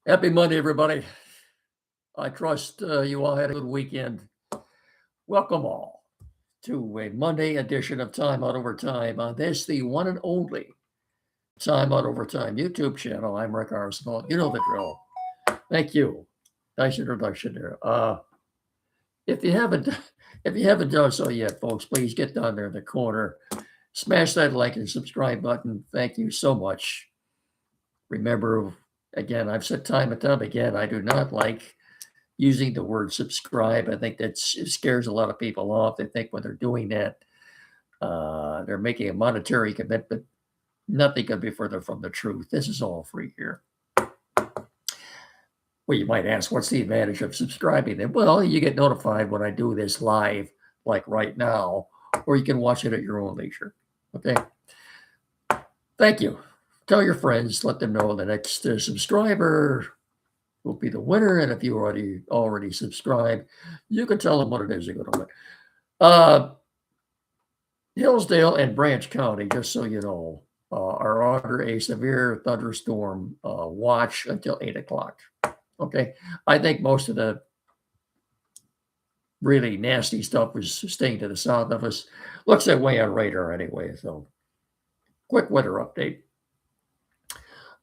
Happy Monday, everybody. I trust you all had a good weekend. Welcome all to a Monday edition of Time Out Overtime on this, the one and only Time Out Overtime YouTube channel. I'm Rick Arsenal. You know the drill. Thank you. Nice introduction there. If you haven't, if you haven't done so yet, folks, please get down there in the corner, smash that like and subscribe button. Thank you so much. Remember, again, I've said time and time again, I do not like using the word subscribe. I think that scares a lot of people off. They think when they're doing that, they're making a monetary commitment. Nothing could be further from the truth. This is all free here. Well, you might ask, what's the advantage of subscribing? And well, you get notified when I do this live, like right now, or you can watch it at your own leisure. Okay. Thank you. Tell your friends, let them know the next subscriber will be the winner. And if you already subscribed, you can tell them what it is you're going to win. Hillsdale and Branch County, just so you know, are under a severe thunderstorm watch until 8 o'clock. Okay. I think most of the really nasty stuff was staying to the south of us. Looks that way on radar anyway. So quick weather update.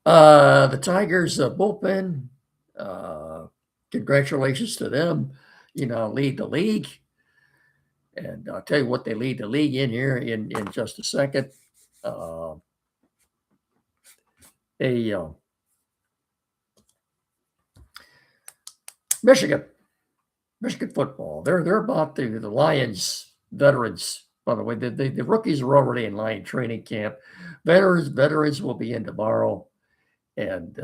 The Tigers bullpen, congratulations to them. Lead the league. And I'll tell you what they lead the league in here in just a second. Michigan football. They're about the Lions veterans. By the way, the rookies are already in line training camp. Veterans will be in tomorrow, and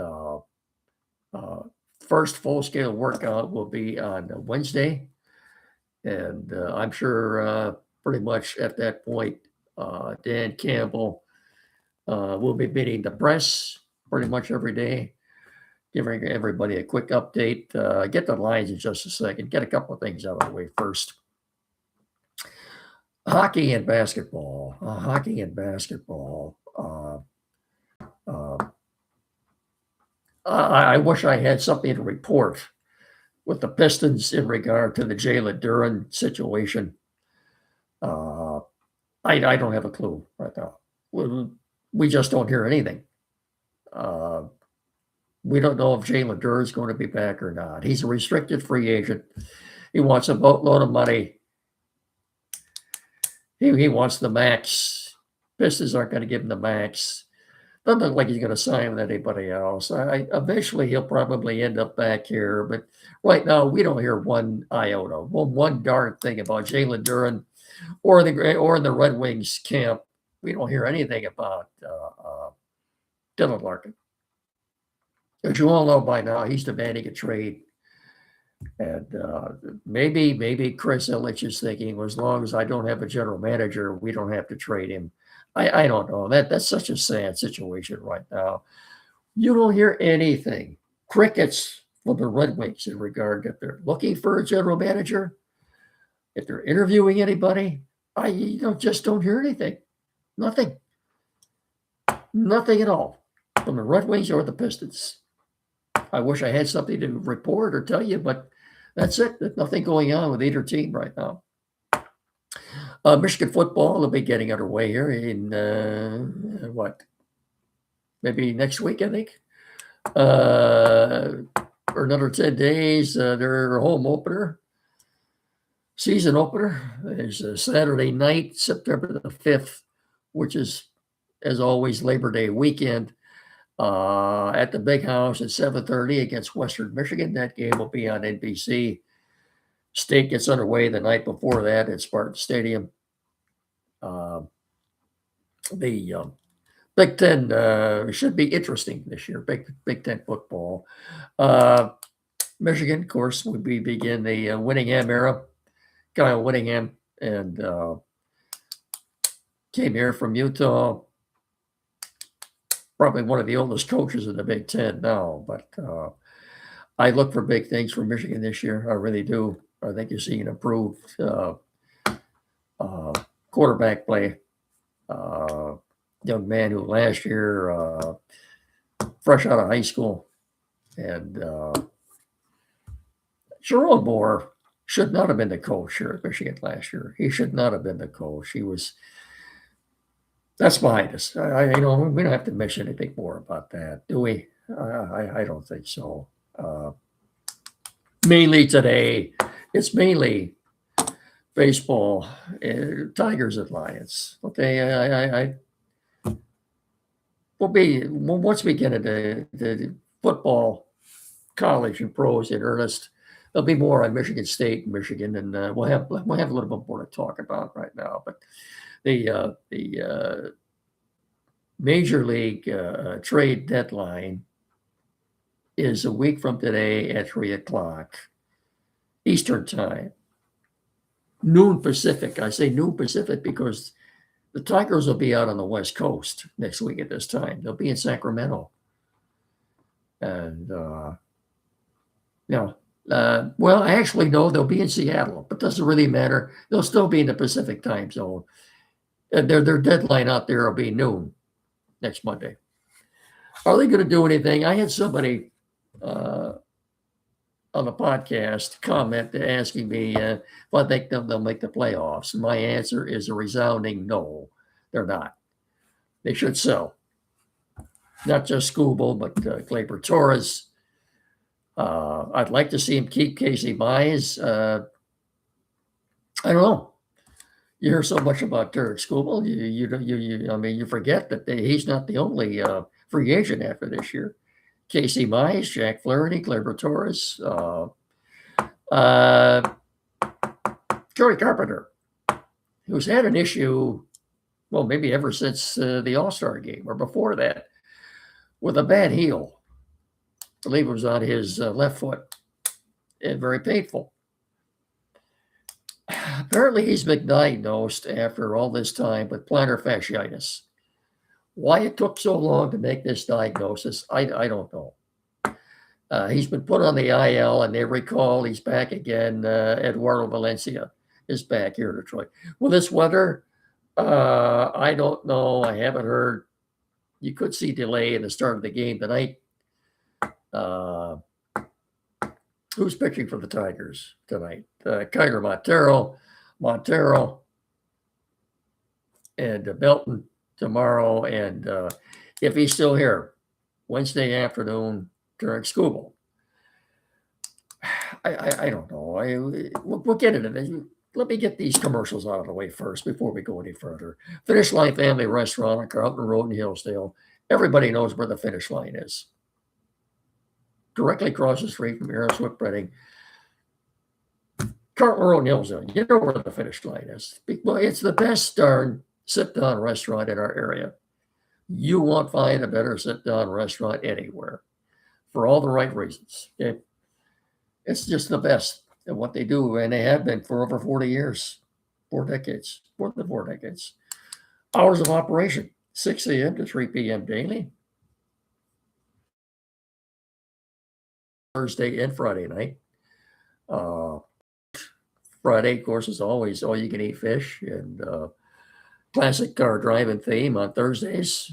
first full scale workout will be on Wednesday. And I'm sure pretty much at that point, Dan Campbell will be meeting the press pretty much every day, giving everybody a quick update. Get the lines in just a second. Get a couple of things out of the way first. Hockey and basketball. I wish I had something to report with the Pistons in regard to the Jalen Duren situation. I don't have a clue right now. We just don't hear anything. We don't know if Jalen Duren is going to be back or not. He's a restricted free agent. He wants a boatload of money. He wants the max. Pistons aren't going to give him the max. Doesn't look like he's going to sign with anybody else. Eventually, he'll probably end up back here. But right now, we don't hear one iota, one darn thing about Jalen Duren or in the Red Wings camp. We don't hear anything about Dylan Larkin. As you all know by now, he's demanding a trade. And maybe Chris Ilitch is thinking, well, as long as I don't have a general manager, we don't have to trade him. I don't know. That's such a sad situation right now. You don't hear anything. Crickets from the Red Wings in regard if they're looking for a general manager, if they're interviewing anybody. I just don't hear anything. Nothing. Nothing at all from the Red Wings or the Pistons. I wish I had something to report or tell you, but that's it. There's nothing going on with either team right now. Michigan football will be getting underway here in maybe next week, I think. For another 10 days, their home opener, season opener, is Saturday night, September the 5th, which is, as always, Labor Day weekend. At the Big House at 7:30 against Western Michigan. That game will be on NBC. State gets underway the night before that at Spartan Stadium. The Big Ten should be interesting this year. Big Ten football. Michigan, of course, would begin the Winningham era. Kyle Winningham and came here from Utah. Probably one of the oldest coaches in the Big Ten now, but I look for big things from Michigan this year. I really do. I think you're seeing improved quarterback play. Young man who last year, fresh out of high school, And Jerome Moore should not have been the coach here at Michigan last year. He should not have been the coach. That's behind us. We don't have to mention anything more about that, do we? I don't think so. Mainly today, it's mainly baseball, Tigers and Lions. Okay, once we get into the football, college and pros in earnest, there'll be more on Michigan State and Michigan, and we'll have a little bit more to talk about right now. But the Major League trade deadline is a week from today at 3:00 Eastern Time, noon Pacific. I say noon Pacific because the Tigers will be out on the West Coast next week at this time. They'll be in Sacramento. And, well, actually, no, they'll be in Seattle, but doesn't really matter. They'll still be in the Pacific time zone. And their deadline out there will be noon next Monday. Are they going to do anything? I had somebody on the podcast comment asking me if I think they'll make the playoffs. And my answer is a resounding no, they're not. They should sell. Not just Skubal, but Gleyber Torres. I'd like to see him keep Casey Mize. I don't know. You hear so much about Derek Skubal. You forget that he's not the only free agent after this year. Casey Mize, Jack Flaherty, Gleyber Torres, Joey Carpenter, who's had an issue, well, maybe ever since the All-Star game or before that, with a bad heel. I believe it was on his left foot, and very painful. Apparently, he's been diagnosed after all this time with plantar fasciitis. Why it took so long to make this diagnosis, I don't know. He's been put on the IL, and they recall he's back again. Eduardo Valencia is back here in Detroit. Well, this weather, I don't know. I haven't heard. You could see delay in the start of the game tonight. Who's pitching for the Tigers tonight? Kyler Montero, and Belton tomorrow. And if he's still here, Wednesday afternoon, Derek Skubal. I don't know. We'll get into this. Let me get these commercials out of the way first before we go any further. Finish Line Family Restaurant on Carlton Road in Hillsdale. Everybody knows where the finish line is. Directly across the street from Aeroswick Printing. Carlton Road in Hillsdale. You know where the finish line is. Well, it's the best darn sit-down restaurant in our area. You won't find a better sit-down restaurant anywhere for all the right reasons. Okay? It's just the best at what they do, and they have been for over 40 years, 4 decades, more than 4 decades. Hours of operation, 6 a.m. to 3 p.m. daily. Thursday and Friday night. Friday, of course, is always all-you-can-eat fish and classic car driving theme on Thursdays.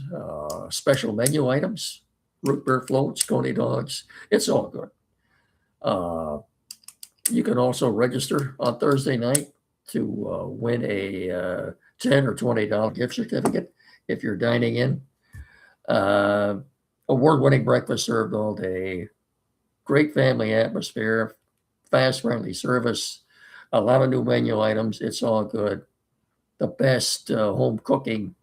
Special menu items, root beer floats, coney dogs. It's all good. You can also register on Thursday night to win a $10 or $20 gift certificate if you're dining in. Award-winning breakfast served all day. Great family atmosphere, fast, friendly service, a lot of new menu items. It's all good. The best home cooking,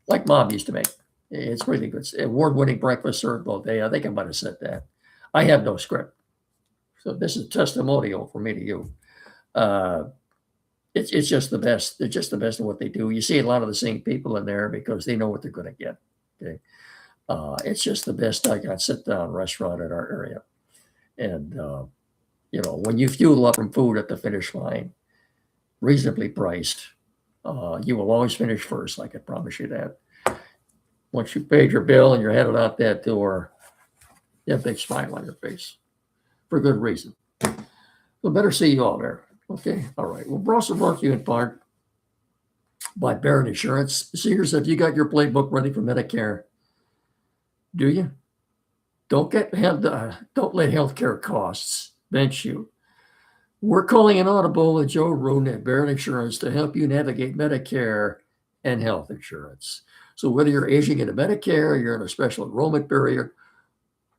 like Mom used to make. It's really good. Award-winning breakfast served all day. I think I might have said that. I have no script. So this is a testimonial from me to you. It's just the best. They're just the best at what they do. You see a lot of the same people in there because they know what they're going to get. Okay. It's just the best sit-down restaurant in our area. And, when you fuel up from food at the finish line, reasonably priced, you will always finish first. I can promise you that. Once you've paid your bill and you're headed out that door, you have a big smile on your face for good reason. So better see you all there. Okay. All right. Well, we're also brought to you in part by Barron Insurance. Sears, have you got your playbook ready for Medicare? Do you? Don't let healthcare costs bench you. We're calling an audible with Joe Rudin at Barrett Insurance to help you navigate Medicare and health insurance. So whether you're aging into Medicare, you're in a special enrollment period,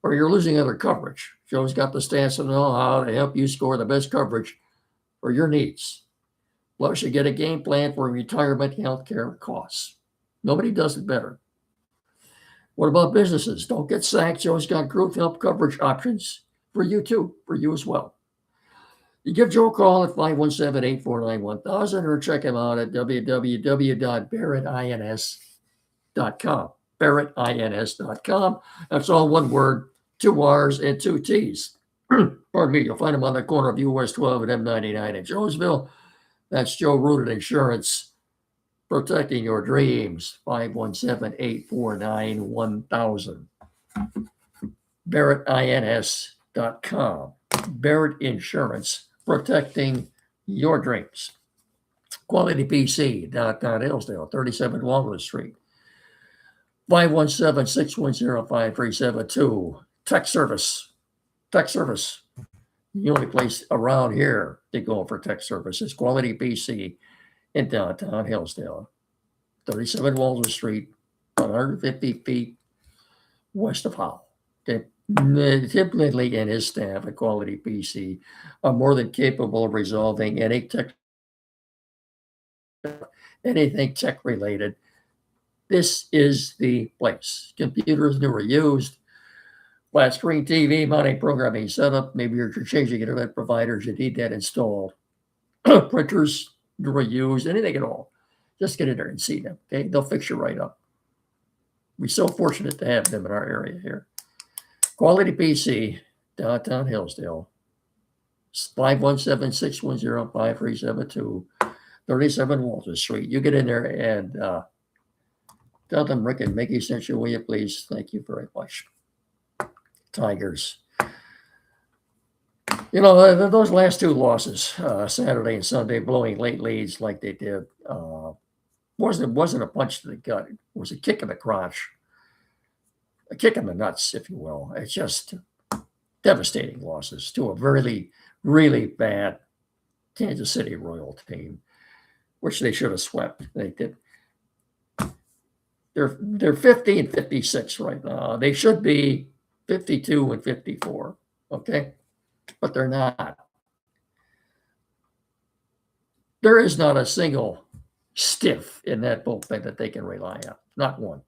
or you're losing other coverage, Joe's got the stats and know-how to help you score the best coverage for your needs. Plus, you get a game plan for retirement healthcare costs. Nobody does it better. What about businesses? Don't get sacked. Joe's got group health coverage options for you too, for you as well. You give Joe a call at 517-849-1000 or check him out at www.barrettins.com. barrettins.com. That's all one word, 2 R's and 2 T's. Pardon me. You'll find him on the corner of US 12 and M99 in Jonesville. That's Joe Rudin Insurance, protecting your dreams. 517-849-1000. barrettins.com. Barrett Insurance, protecting your dreams. Quality PC, downtown Hillsdale, 37 Walnut Street. 517-610-5372. Tech service. The only place around here to go for tech service is Quality PC in downtown Hillsdale. 37 Walnut Street, 150 feet west of Howell. Tim Lindley and his staff at Quality PC are more than capable of resolving anything tech related. This is the place. Computers new or used, flat screen TV, mounting programming setup. Maybe you're changing internet providers, you need that installed. Printers new or used, anything at all. Just get in there and see them. Okay, they'll fix you right up. We're so fortunate to have them in our area here. Quality PC, downtown Hillsdale, 517-610-5372, 37 Walter Street. You get in there and tell them Rick and Mickey sent you, will you please? Thank you very much. Tigers. You know, those last 2 losses, Saturday and Sunday, blowing late leads like they did, wasn't a punch to the gut. It was a kick in the crotch. A kick in the nuts, if you will. It's just devastating losses to a really, really bad Kansas City Royal team, which they should have swept. They did. They're 50 and 56 right now. They should be 52 and 54. Okay, but they're not. There is not a single stiff in that bullpen that they can rely on. Not one.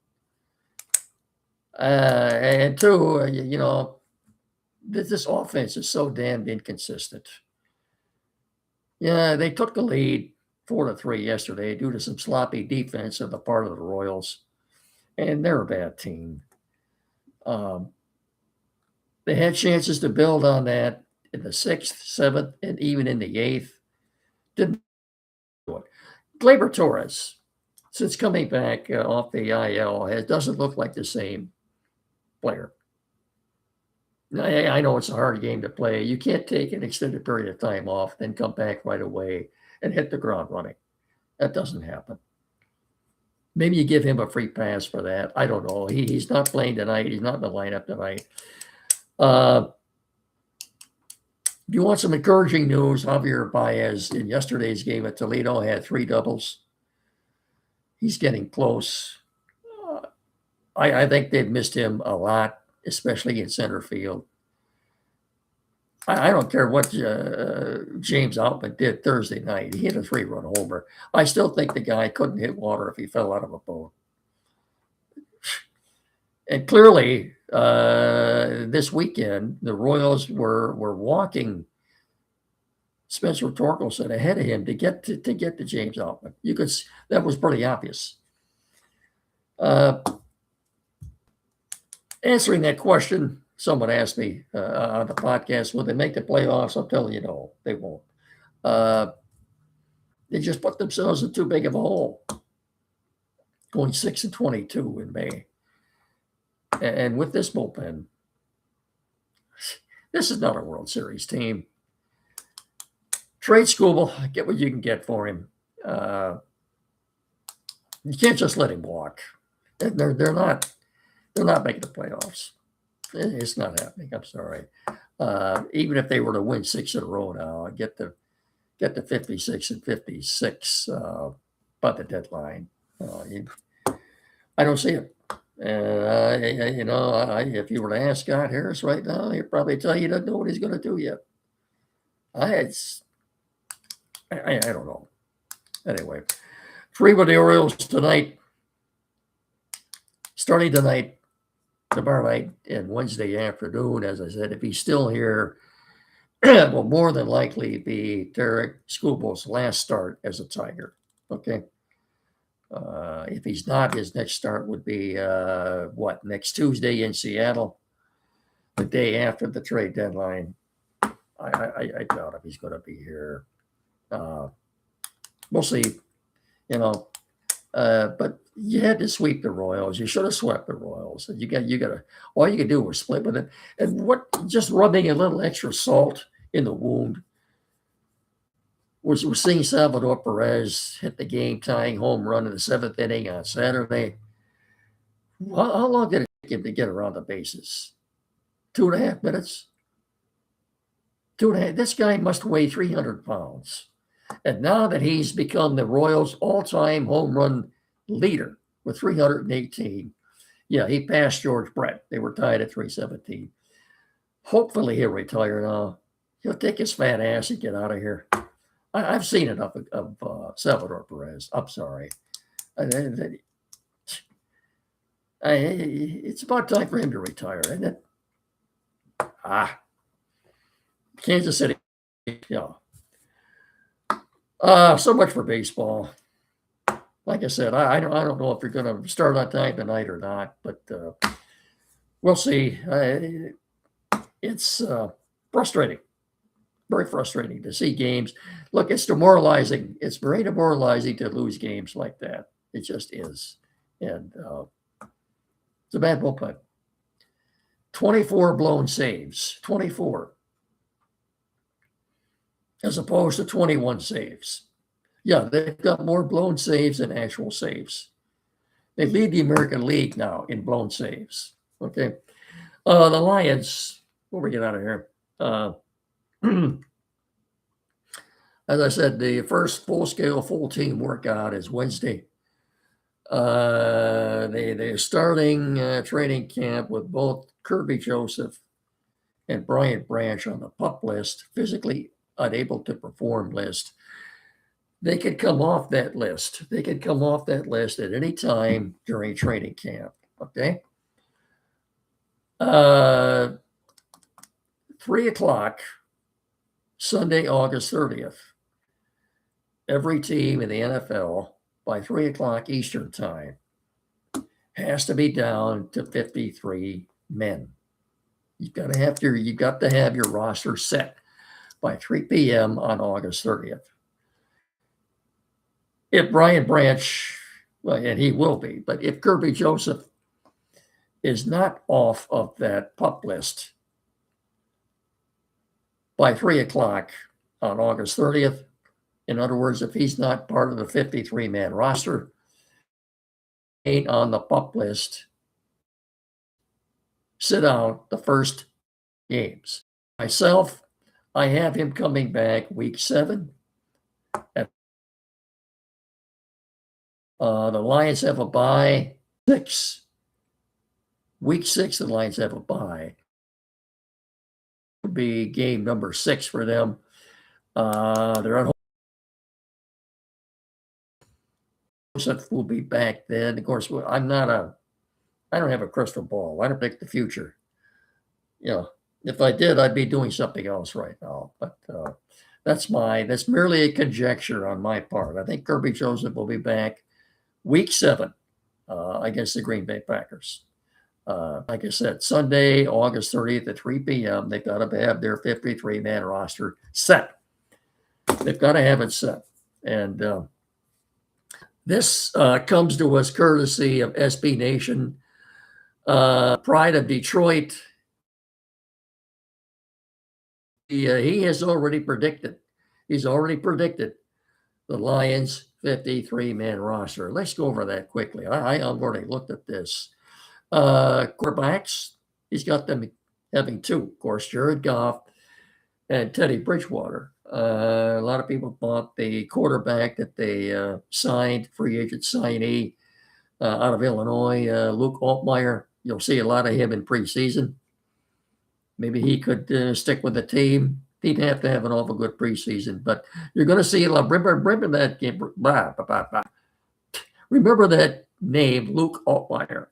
And 2, you know, this offense is so damn inconsistent. Yeah, they took the lead 4-3 yesterday due to some sloppy defense on the part of the Royals, and they're a bad team. They had chances to build on that in the 6th, 7th, and even in the 8th. Didn't do it. Gleyber Torres, since coming back off the IL, doesn't look like the same player. I know it's a hard game to play. You can't take an extended period of time off, then come back right away and hit the ground running. That doesn't happen. Maybe you give him a free pass for that. I don't know. He's not playing tonight. He's not in the lineup tonight. If you want some encouraging news, Javier Baez in yesterday's game at Toledo had 3 doubles. He's getting close. I think they've missed him a lot, especially in center field. I don't care what James Outman did Thursday night. He hit a 3-run homer. I still think the guy couldn't hit water if he fell out of a boat. And clearly, this weekend, the Royals were walking Spencer Torkelson ahead of him to get to James Outman. That was pretty obvious. Answering that question, someone asked me on the podcast, will they make the playoffs? I'm telling you, no, they won't. They just put themselves in too big of a hole, going 6-22 in May. And with this bullpen, this is not a World Series team. Trade Skubal, get what you can get for him. You can't just let him walk. They're not making the playoffs. It's not happening. I'm sorry. Even if they were to win 6 in a row now, get to 56 and 56 by the deadline. I don't see it. If you were to ask Scott Harris right now, he'd probably tell you he doesn't know what he's going to do yet. I don't know. Anyway, free with the Orioles tonight, starting tonight, tomorrow night, and Wednesday afternoon. As I said, if he's still here, will more than likely be Derek Schoolbo's last start as a Tiger. Okay. If he's not, his next start would be next Tuesday in Seattle, the day after the trade deadline. I doubt if he's going to be here. We'll see. But you had to sweep the Royals. You should have swept the Royals. You got to. All you could do was split with it, and just rubbing a little extra salt in the wound. We're seeing Salvador Perez hit the game-tying home run in the 7th inning on Saturday. How long did it take him to get around the bases? 2.5 minutes? 2.5. This guy must weigh 300 pounds. And now that he's become the Royals' all-time home run leader with 318, he passed George Brett. They were tied at 317. Hopefully he'll retire now. He'll take his fat ass and get out of here. I've seen enough of Salvador Perez. I'm sorry. It's about time for him to retire, isn't it? Kansas City. So much for baseball. Like I said, I don't know if you're going to start on time tonight or not, but we'll see. It's frustrating. Very frustrating to see games. Look, it's demoralizing. It's very demoralizing to lose games like that. It just is. And it's a bad bullpen. 24 blown saves. 24. As opposed to 21 saves. Yeah, they've got more blown saves than actual saves. They lead the American League now in blown saves. Okay. The Lions, before we get out of here, as I said, the first full-scale, full-team workout is Wednesday. They're starting training camp with both Kirby Joseph and Brian Branch on the PUP list, physically unable to perform list. They could come off that list. They could come off that list at any time during training camp. Okay. 3:00, Sunday, August 30th. Every team in the NFL by 3:00 Eastern time has to be down to 53 men. You've got to have your roster set by 3 p.m. on August 30th. If Brian Branch, and he will be, but if Kirby Joseph is not off of that PUP list by 3:00 on August 30th, in other words, if he's not part of the 53-man roster, ain't on the PUP list, sit out the first games. Myself, I have him coming back week 7. The Lions have a bye. Week 6, the Lions have a bye. It'll be game number 6 for them. They're at home. Will be back then. Of course, I don't have a crystal ball. I don't pick the future. If I did, I'd be doing something else right now. But that's merely a conjecture on my part. I think Kirby Joseph will be back week 7 against the Green Bay Packers. Like I said, Sunday, August 30th at 3 p.m., they've got to have their 53-man roster set. They've got to have it set. And this comes to us courtesy of SB Nation, Pride of Detroit. He has already predicted. He's already predicted the Lions 53-man roster. Let's go over that quickly. I've already looked at this. Quarterbacks, He's got them having two, of course, Jared Goff and Teddy Bridgewater. A lot of people thought the quarterback that they signed, free agent signee out of Illinois, Luke Altmaier, you'll see a lot of him in preseason. Maybe he could stick with the team. He'd have to have an awful good preseason, but you're going to see a lot. Remember that game. Remember that name, Luke Altmaier,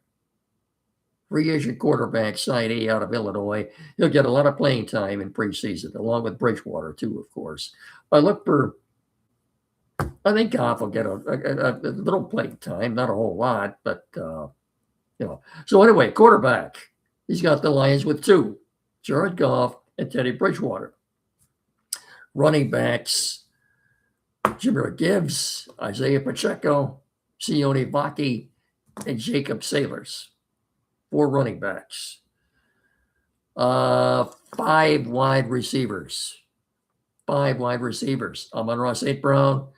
free agent quarterback signee out of Illinois. He'll get a lot of playing time in preseason, along with Bridgewater too, of course. I think Goff will get a little playing time, not a whole lot, but So anyway, quarterback. He's got the Lions with two, Jared Goff and Teddy Bridgewater. Running backs, Jimmer Gibbs, Isaiah Pacheco, Sione Vaki, and Jacob Sailors. 4 running backs. 5 wide receivers. 5 wide receivers. Amon-Ra St. Brown,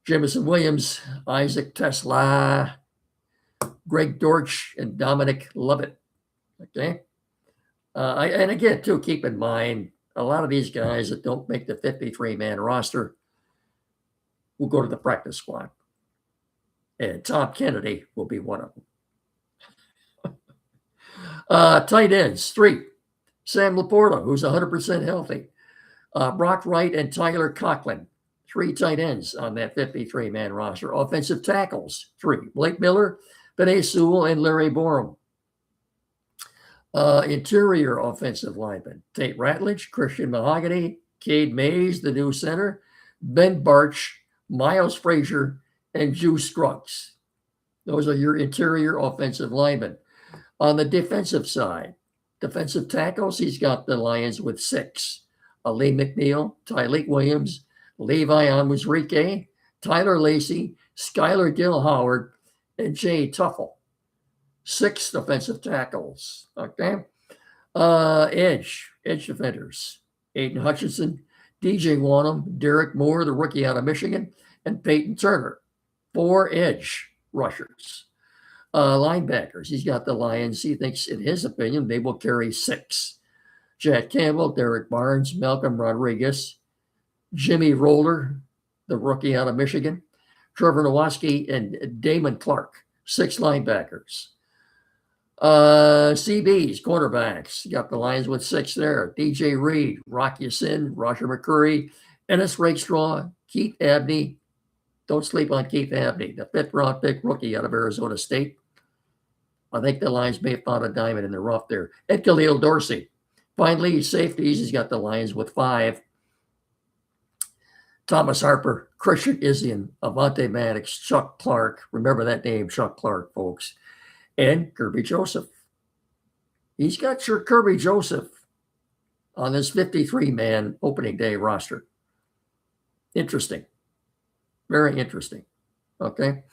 Jameson Williams, Isaac Tesla, Greg Dortch, and Dominic Lovett. Okay. And again, too, keep in mind, a lot of these guys that don't make the 53-man roster will go to the practice squad. And Tom Kennedy will be one of them. Tight ends, 3. Sam Laporta, who's 100% healthy. Brock Wright and Tyler Conklin, 3 tight ends on that 53-man roster. Offensive tackles, 3. Blake Miller, Penei Sewell, and Larry Borum. Interior offensive linemen, Tate Ratledge, Christian Mahogany, Cade Mays, the new center, Ben Barch, Miles Frazier, and Juice Scruggs. Those are your interior offensive linemen. On the defensive side, defensive tackles, he's got the Lions with 6. Ali McNeil, Tyleek Williams, Levi Onwuzurike, Tyler Lacey, Skylar Gill Howard, and Jay Tuffle. 6 defensive tackles. Okay. Edge defenders, Aiden Hutchinson, DJ Wanham, Derek Moore, the rookie out of Michigan, and Peyton Turner. 4 edge rushers. Linebackers, he's got the Lions. He thinks, in his opinion, they will carry 6. Jack Campbell, Derek Barnes, Malcolm Rodriguez, Jimmy Roller, the rookie out of Michigan, Trevor Nowatzki, and Damon Clark. 6 linebackers. CBs, cornerbacks, you got the Lions with 6 there. DJ Reed, Rock Ya-Sin, Roger McCurry, Ennis Rakestraw, Keith Abney. Don't sleep on Keith Abney, the 5th round pick rookie out of Arizona State. I think the Lions may have found a diamond in the rough there. And Khalil Dorsey. Finally, safeties, he's got the Lions with 5. Thomas Harper, Christian Izzian, Avante Maddox, Chuck Clark. Remember that name, Chuck Clark, folks. And Kirby Joseph. He's got your Kirby Joseph on this 53-man opening day roster. Interesting. Very interesting. Okay.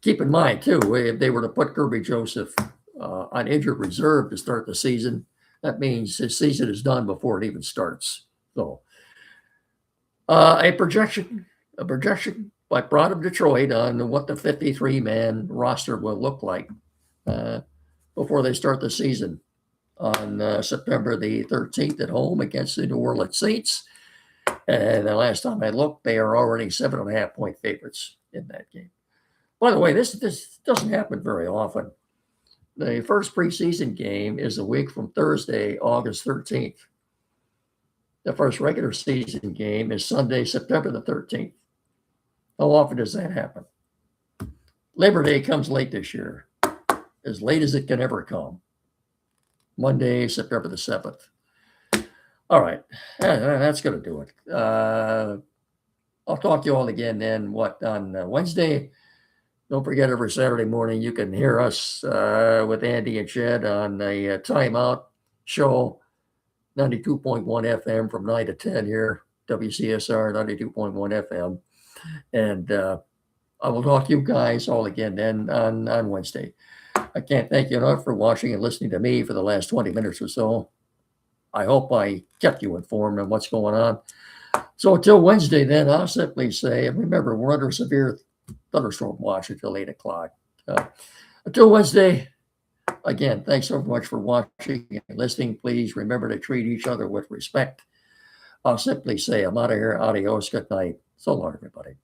Keep in mind, too, if they were to put Kirby Joseph on injured reserve to start the season, that means his season is done before it even starts. So, a projection by Broad of Detroit on what the 53-man roster will look like before they start the season on September the 13th at home against the New Orleans Saints. And the last time I looked, they are already 7.5-point favorites in that game. By the way, this doesn't happen very often. The first preseason game is a week from Thursday, August 13th. The first regular season game is Sunday, September the 13th. How often does that happen? Labor Day comes late this year, as late as it can ever come. Monday, September the 7th. All right, that's going to do it. I'll talk to you all again then, on Wednesday. Don't forget, every Saturday morning, you can hear us with Andy and Chad on a timeout show, 92.1 FM from 9 to 10 here, WCSR 92.1 FM. And I will talk to you guys all again then on Wednesday. I can't thank you enough for watching and listening to me for the last 20 minutes or so. I hope I kept you informed on what's going on. So until Wednesday, then, I'll simply say, and remember, we're under severe thunderstorm watch until 8 o'clock. Until Wednesday, Again, thanks so much for watching and listening. Please remember to treat each other with respect. I'll simply say I'm out of here. Adios. Good night. So long, everybody.